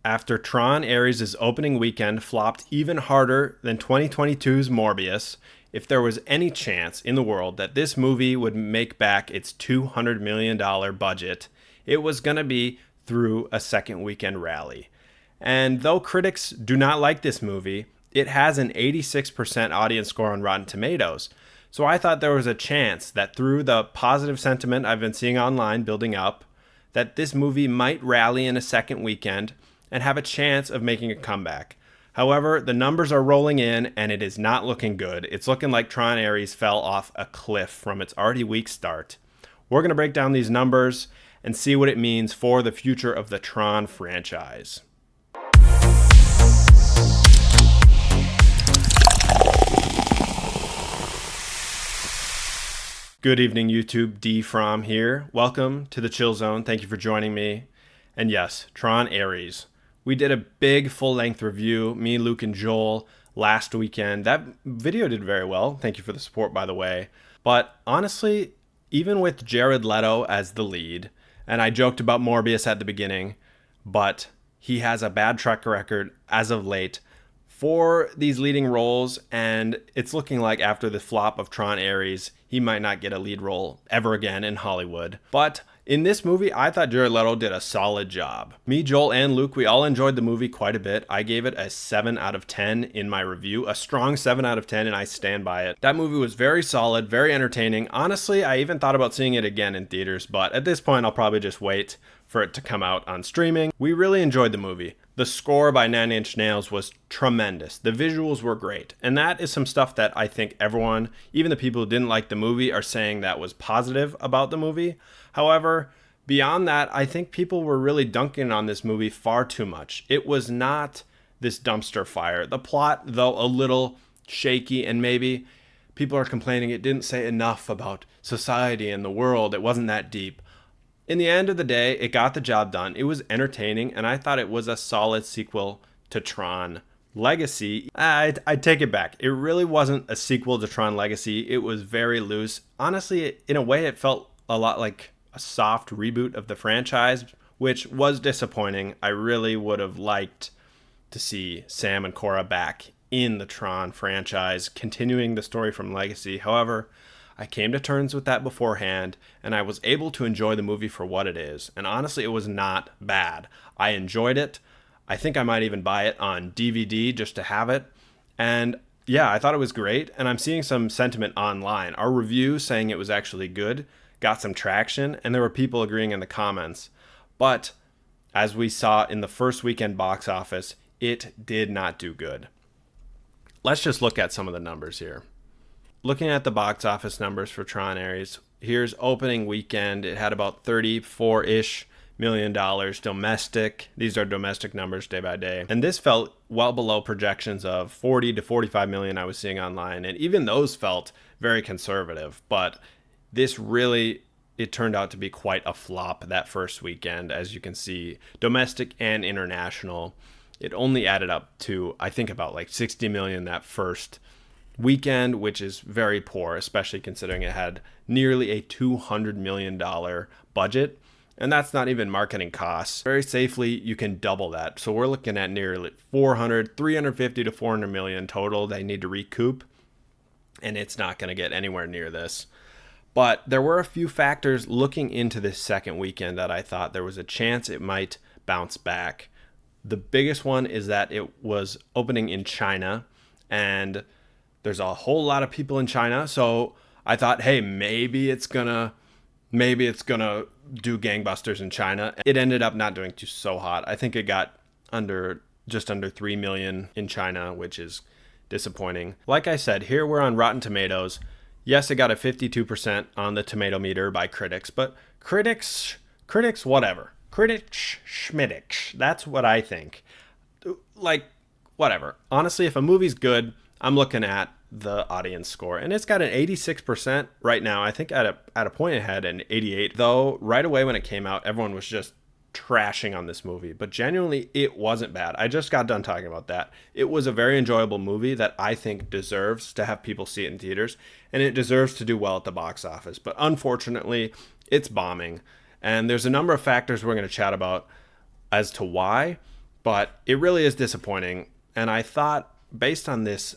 after Tron Ares' opening weekend flopped even harder than 2022's Morbius, if there was any chance in the world that this movie would make back its $200 million budget, it was going to be through a second weekend rally. And though critics do not like this movie, it has an 86% audience score on Rotten Tomatoes. So I thought there was a chance that through the positive sentiment I've been seeing online building up, that this movie might rally in a second weekend and have a chance of making a comeback. However, the numbers are rolling in and it is not looking good. It's looking like Tron Ares fell off a cliff from its already weak start. We're going to break down these numbers and see what it means for the future of the Tron franchise. Good evening, YouTube. Dfromm here. Welcome to the Chill Zone. Thank you for joining me. And yes, Tron Ares. We did a big full-length review, me, Luke, and Joel, last weekend. That video did very well. Thank you for the support, by the way. But honestly, even with Jared Leto as the lead, and I joked about Morbius at the beginning, but he has a bad track record as of late for these leading roles, and it's looking like after the flop of Tron Ares, he might not get a lead role ever again in Hollywood. But in this movie, I thought Jared Leto did a solid job. Me, Joel, and Luke, we all enjoyed the movie quite a bit. I gave it a 7 out of 10 in my review, a strong 7 out of 10, and I stand by it. That movie was very solid, very entertaining. Honestly, I even thought about seeing it again in theaters, but at this point, I'll probably just wait for it to come out on streaming. We really enjoyed the movie. The score by Nine Inch Nails was tremendous. The visuals were great. And that is some stuff that I think everyone, even the people who didn't like the movie, are saying that was positive about the movie. However, beyond that, I think people were really dunking on this movie far too much. It was not this dumpster fire. The plot, though a little shaky, and maybe people are complaining it didn't say enough about society and the world. It wasn't that deep. In the end of the day, it got the job done. It was entertaining, and I thought it was a solid sequel to Tron Legacy. I take it back. It really wasn't a sequel to Tron Legacy. It was very loose. Honestly, in a way, it felt a lot like a soft reboot of the franchise, which was disappointing. I really would have liked to see Sam and Cora back in the Tron franchise, continuing the story from Legacy. However, I came to terms with that beforehand, and I was able to enjoy the movie for what it is. And honestly, it was not bad. I enjoyed it. I think I might even buy it on DVD just to have it. And yeah, I thought it was great. And I'm seeing some sentiment online. Our review saying it was actually good got some traction, and there were people agreeing in the comments. But as we saw in the first weekend box office, it did not do good. Let's just look at some of the numbers here. Looking at the box office numbers for Tron Ares, here's opening weekend. It had about $34-ish million domestic. These are domestic numbers day by day. And this felt well below projections of 40 to 45 million I was seeing online. And even those felt very conservative. But this really, it turned out to be quite a flop that first weekend. As you can see, domestic and international, it only added up to, I think, about like 60 million that first weekend, which is very poor, especially considering it had nearly a $200 million budget. And that's not even marketing costs. Very safely, you can double that. So we're looking at nearly 350 to 400 million total they need to recoup. And it's not going to get anywhere near this. But there were a few factors looking into this second weekend that I thought there was a chance it might bounce back. The biggest one is that it was opening in China, and there's a whole lot of people in China, so I thought, hey, maybe it's gonna do gangbusters in China. It ended up not doing so hot. I think it got just under 3 million in China, which is disappointing. Like I said, here we're on Rotten Tomatoes. Yes, it got a 52% on the tomato meter by critics, but critics, whatever. Critics, schmidicks. That's what I think. Like, whatever. Honestly, if a movie's good, I'm looking at the audience score, and it's got an 86% right now. I think at a point it had an 88, though right away when it came out, everyone was just trashing on this movie, but genuinely it wasn't bad. I just got done talking about that. It was a very enjoyable movie that I think deserves to have people see it in theaters, and it deserves to do well at the box office, but unfortunately it's bombing. And there's a number of factors we're going to chat about as to why, But it really is disappointing. And I thought, based on this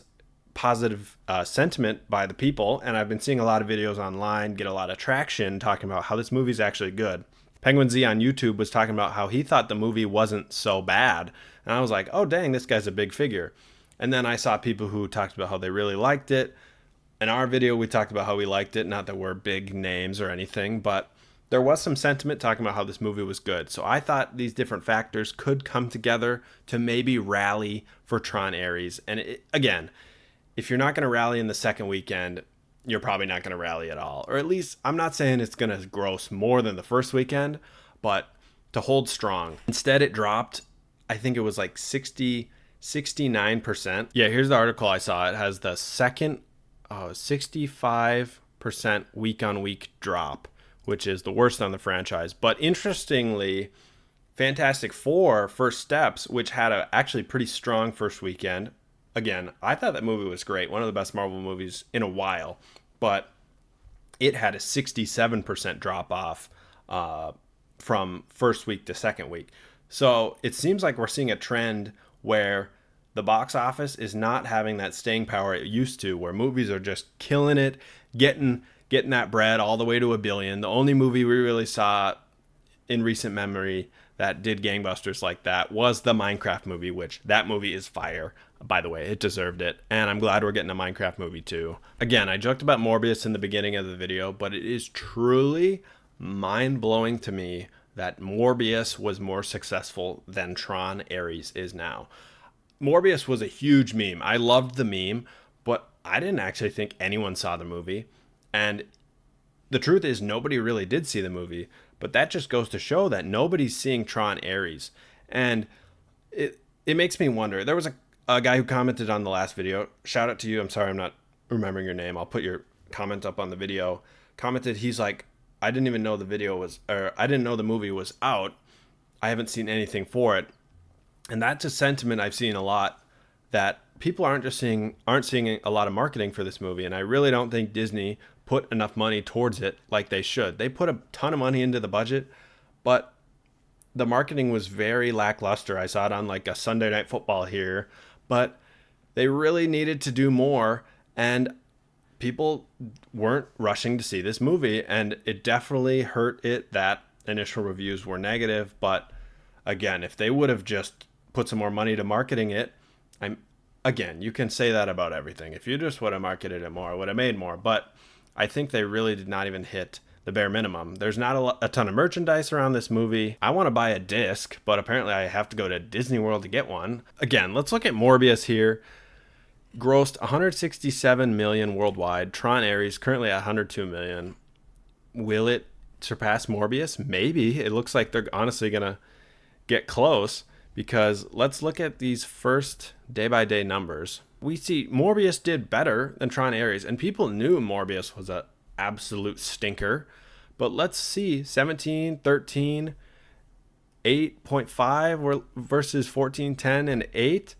positive sentiment by the people, and I've been seeing a lot of videos online get a lot of traction talking about how this movie's actually good. Penguin Z on YouTube was talking about how he thought the movie wasn't so bad. And I was like, oh, dang, this guy's a big figure. And then I saw people who talked about how they really liked it. In our video, we talked about how we liked it. Not that we're big names or anything, but there was some sentiment talking about how this movie was good. So I thought these different factors could come together to maybe rally for Tron Ares. And again, if you're not going to rally in the second weekend, you're probably not going to rally at all. Or at least, I'm not saying it's going to gross more than the first weekend, but to hold strong. Instead, it dropped, I think it was like 69%. Yeah, here's the article I saw. It has the second 65% week-on-week drop, which is the worst on the franchise. But interestingly, Fantastic Four First Steps, which had a actually pretty strong first weekend. Again, I thought that movie was great. One of the best Marvel movies in a while. But it had a 67% drop off from first week to second week. So it seems like we're seeing a trend where the box office is not having that staying power it used to, where movies are just killing it, getting that bread all the way to $1 billion. The only movie we really saw in recent memory that did gangbusters like that was the Minecraft movie, which that movie is fire. By the way, it deserved it. And I'm glad we're getting a Minecraft movie too. Again, I joked about Morbius in the beginning of the video, but it is truly mind-blowing to me that Morbius was more successful than Tron Ares is now. Morbius was a huge meme. I loved the meme, but I didn't actually think anyone saw the movie. And the truth is, nobody really did see the movie. But that just goes to show that nobody's seeing Tron Ares. And it makes me wonder. There was a guy who commented on the last video. Shout out to you. I'm sorry I'm not remembering your name. I'll put your comment up on the video. Commented, he's like, I didn't even know the I didn't know the movie was out. I haven't seen anything for it. And that's a sentiment I've seen a lot, that people aren't seeing a lot of marketing for this movie. And I really don't think Disney put enough money towards it like they should. They put a ton of money into the budget, but the marketing was very lackluster. I saw it on like a Sunday Night Football here, but they really needed to do more, and people weren't rushing to see this movie, and it definitely hurt it that initial reviews were negative. But again, if they would have just put some more money to marketing it, again, you can say that about everything. If you just would have marketed it more, it would have made more. But I think they really did not even hit the bare minimum. There's not a ton of merchandise around this movie. I want to buy a disc, but apparently I have to go to Disney World to get one. Again, let's look at Morbius here. Grossed 167 million worldwide. Tron Ares currently at 102 million. Will it surpass Morbius? Maybe. It looks like they're honestly going to get close, because let's look at these first day-by-day numbers. We see Morbius did better than Tron Ares, and people knew Morbius was an absolute stinker. But let's see, 17, 13, 8.5 versus 14, 10, and 8.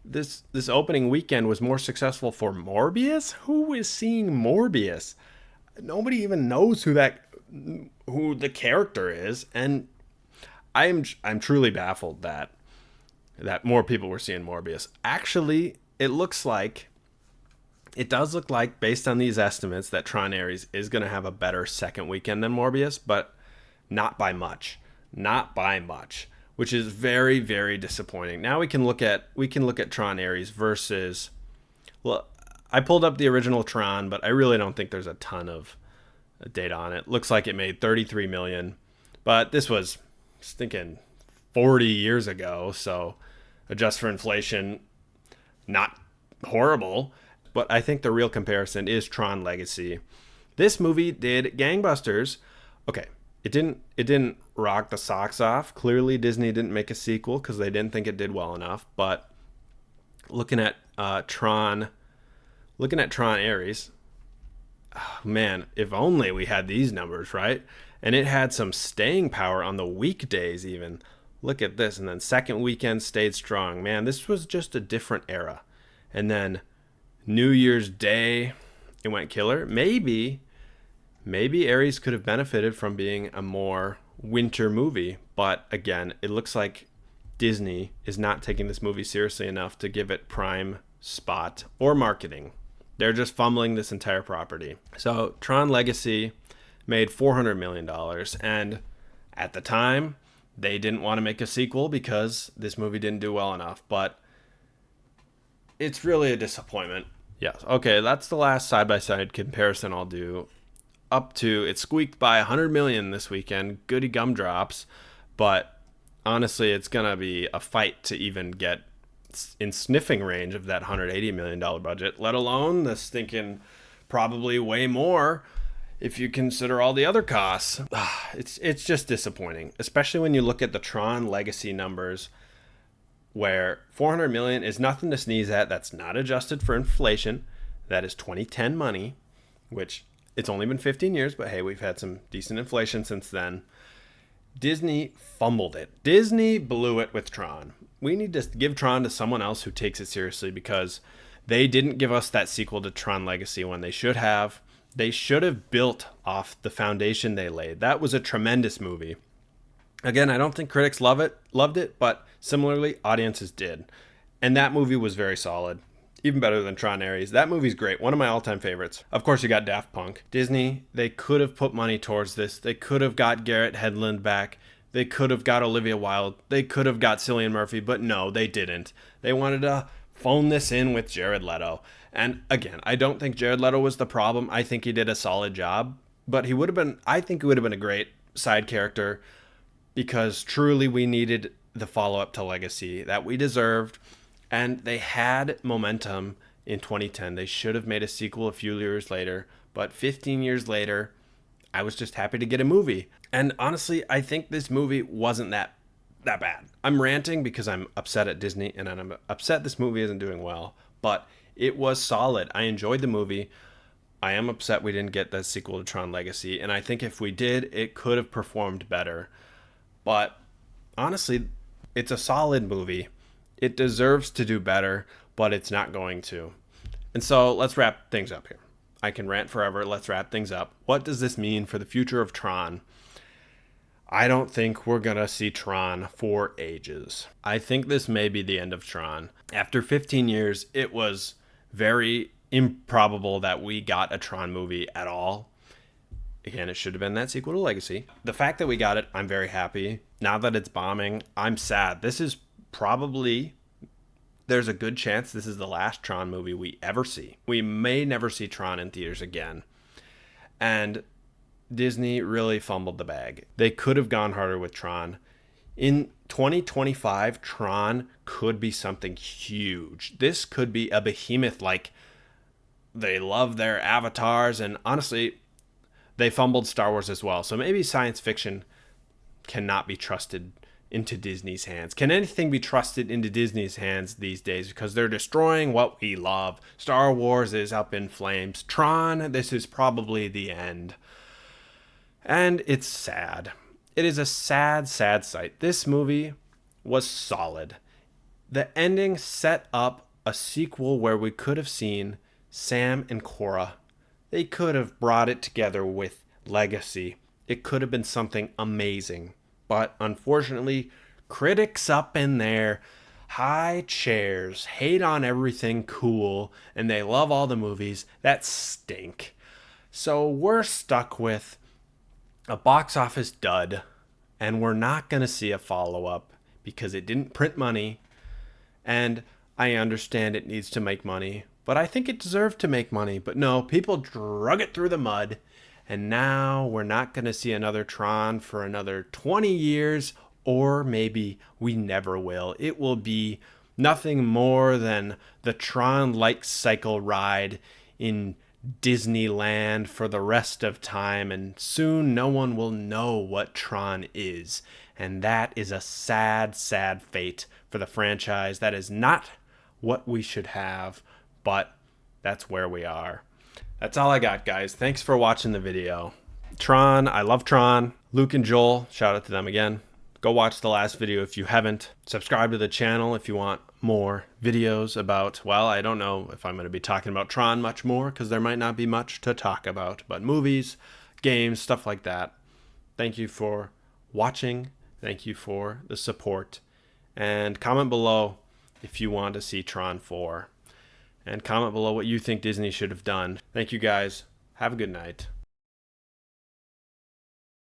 This opening weekend was more successful for Morbius? Who is seeing Morbius? Nobody even knows who the character is, and I'm truly baffled that more people were seeing Morbius. Actually, it does look like, based on these estimates, that Tron Ares is going to have a better second weekend than Morbius, but not by much. Not by much, which is very, very disappointing. Now we can look at Tron Ares versus, well, I pulled up the original Tron, but I really don't think there's a ton of data on it. Looks like it made 33 million, but this was, I was thinking 40 years ago, so adjust for inflation, not horrible. But I think the real comparison is Tron Legacy. This movie did gangbusters. Okay, it didn't rock the socks off. Clearly Disney didn't make a sequel because they didn't think it did well enough. But looking at Tron Ares, oh man, if only we had these numbers, right? And it had some staying power on the weekdays even. Look at this. And then second weekend stayed strong. Man, this was just a different era. And then New Year's Day, it went killer. Maybe Ares could have benefited from being a more winter movie. But again, it looks like Disney is not taking this movie seriously enough to give it prime spot or marketing. They're just fumbling this entire property. So Tron Legacy made $400 million, and at the time, they didn't want to make a sequel because this movie didn't do well enough, but it's really a disappointment. Yes, okay, that's the last side-by-side comparison I'll do. Up to, it squeaked by $100 million this weekend, goody gumdrops, but honestly, it's going to be a fight to even get in sniffing range of that $180 million budget, let alone the stinking probably way more if you consider all the other costs. It's just disappointing, especially when you look at the Tron Legacy numbers, where $400 million is nothing to sneeze at. That's not adjusted for inflation. That is 2010 money, which it's only been 15 years, but hey, we've had some decent inflation since then. Disney fumbled it. Disney blew it with Tron. We need to give Tron to someone else who takes it seriously, because they didn't give us that sequel to Tron Legacy when they should have. They should have built off the foundation they laid. That was a tremendous movie. Again, I don't think critics loved it, but similarly, audiences did. And that movie was very solid. Even better than Tron Ares. That movie's great. One of my all-time favorites. Of course, you got Daft Punk. Disney, they could have put money towards this. They could have got Garrett Hedlund back. They could have got Olivia Wilde. They could have got Cillian Murphy, but no, they didn't. They wanted to phone this in with Jared Leto. And again, I don't think Jared Leto was the problem. I think he did a solid job, but I think he would have been a great side character, because truly we needed the follow-up to Legacy that we deserved. And they had momentum in 2010. They should have made a sequel a few years later, but 15 years later, I was just happy to get a movie. And honestly, I think this movie wasn't that bad. I'm ranting because I'm upset at Disney, and I'm upset this movie isn't doing well, but it was solid. I enjoyed the movie. I am upset we didn't get that sequel to Tron Legacy, and I think if we did, it could have performed better. But honestly, it's a solid movie. It deserves to do better, but it's not going to. And so let's wrap things up here. I can rant forever. Let's wrap things up. What does this mean for the future of Tron? I don't think we're going to see Tron for ages. I think this may be the end of Tron. After 15 years, it was very improbable that we got a Tron movie at all. Again, it should have been that sequel to Legacy. The fact that we got it, I'm very happy. Now that it's bombing, I'm sad. This is probably, there's a good chance this is the last Tron movie we ever see. We may never see Tron in theaters again. And Disney really fumbled the bag. They could have gone harder with Tron. In 2025, Tron could be something huge. This could be a behemoth. Like, they love their avatars, and honestly, they fumbled Star Wars as well. So maybe science fiction cannot be trusted into Disney's hands. Can anything be trusted into Disney's hands these days? Because they're destroying what we love. Star Wars is up in flames. Tron, this is probably the end. And it's sad. It is a sad, sad sight. This movie was solid. The ending set up a sequel where we could have seen Sam and Cora. They could have brought it together with Legacy. It could have been something amazing. But unfortunately, critics up in their high chairs hate on everything cool, and they love all the movies that stink. So we're stuck with a box office dud, and we're not going to see a follow-up because it didn't print money. And I understand it needs to make money, but I think it deserved to make money. But no, people drug it through the mud. And now we're not going to see another Tron for another 20 years, or maybe we never will. It will be nothing more than the Tron light cycle ride in Disneyland for the rest of time, and soon no one will know what Tron is. And that is a sad, sad fate for the franchise. That is not what we should have, but that's where we are. That's all I got, guys. Thanks for watching the video. Tron, I love Tron. Luke and Joel, shout out to them again. Go watch the last video if you haven't. Subscribe to the channel if you want more videos about, well, I don't know if I'm going to be talking about Tron much more, because there might not be much to talk about, but movies, games, stuff like that. Thank you for watching. Thank you for the support. And comment below if you want to see Tron 4. And comment below what you think Disney should have done. Thank you guys. Have a good night.